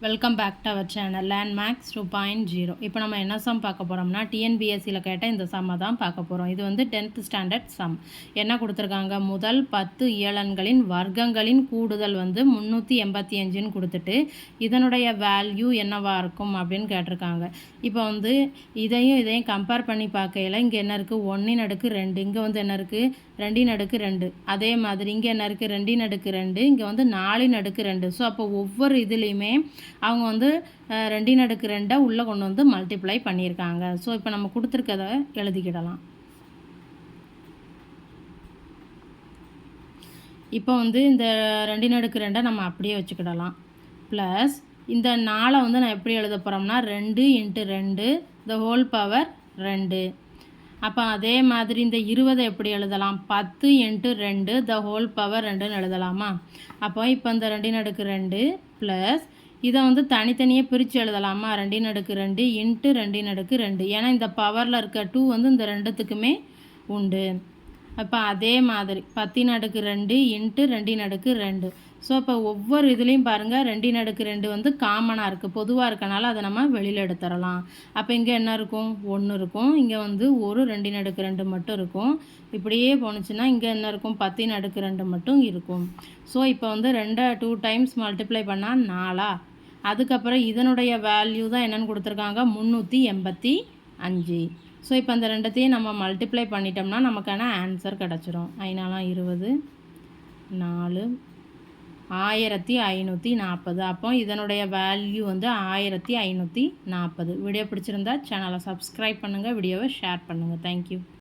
Welcome back to our channel landmarks 2.0. இப்போ நம்ம என்ன சம் பார்க்க போகிறோம்னா டிஎன்பிஎஸ்சியில் கேட்ட இந்த சம்மை தான் பார்க்க போகிறோம். இது வந்து 10th ஸ்டாண்டர்ட் சம். என்ன கொடுத்துருக்காங்க, முதல் 10 இயலன்களின் வர்க்கங்களின் கூடுதல் வந்து 385ன்னு கொடுத்துட்டு இதனுடைய வேல்யூ என்னவாக இருக்கும் அப்படின்னு கேட்டிருக்காங்க. இப்போ வந்து இதையும் கம்பேர் பண்ணி பார்க்கையில் இங்கே என்ன இருக்குது, 1/2, இங்கே வந்து என்ன இருக்குது 2/2. அதே மாதிரி இங்கே என்ன இருக்குது 2/2, இங்கே வந்து 4/2. ஸோ அப்போ ஒவ்வொரு இதுலேயுமே அவங்க வந்து 2/2 உள்ளே கொண்டு வந்து மல்டிப்ளை பண்ணியிருக்காங்க. ஸோ இப்போ நம்ம கொடுத்துருக்கதை எழுதிக்கிடலாம். இப்போ வந்து இந்த 2/2 நம்ம அப்படியே வச்சுக்கிடலாம். ப்ளஸ் இந்த 4 வந்து நான் எப்படி எழுத போகிறோம்னா 2 × 2 த ஹோல் பவர் 2. அப்போ அதே மாதிரி இந்த 20 எப்படி எழுதலாம், 10 × 2 த ஹோல் பவர் 2ன்னு எழுதலாமா. அப்போ இப்போ இந்த 2/2 ப்ளஸ் இதை வந்து தனித்தனியாக பிரித்து எழுதலாமா, 2/2 × 2/2. ஏன்னா இந்த பவரில் இருக்க 2 வந்து இந்த ரெண்டுத்துக்குமே உண்டு. அப்போ அதே மாதிரி 10/2 × 2/2. ஸோ இப்போ ஒவ்வொரு இதுலேயும் பாருங்கள் 2/2 வந்து காமனாக இருக்குது, பொதுவாக இருக்கனால அதை நம்ம வெளியில் எடுத்துடலாம். அப்போ இங்கே என்ன இருக்கும், 1 இருக்கும். இங்கே வந்து ஒரு 2/2 மட்டும் இருக்கும். இப்படியே போணுச்சுன்னா இங்கே என்ன இருக்கும், 10/2 மட்டும் இருக்கும். ஸோ இப்போ வந்து 2 டைம்ஸ் மல்டிப்ளை பண்ணால் 4. அதுக்கப்புறம் இதனுடைய வேல்யூ தான் என்னென்னு கொடுத்துருக்காங்க, 385. ஸோ இப்போ அந்த ரெண்டத்தையும் நம்ம மல்டிப்ளை பண்ணிட்டோம்னா நமக்கான ஆன்சர் கிடச்சிரும். 5×4 4 1540. அப்போ இதனுடைய வேல்யூ வந்து 1540. வீடியோ பிடிச்சிருந்தா சேனலை சப்ஸ்கிரைப் பண்ணுங்கள், வீடியோவை ஷேர் பண்ணுங்கள். தேங்க்யூ.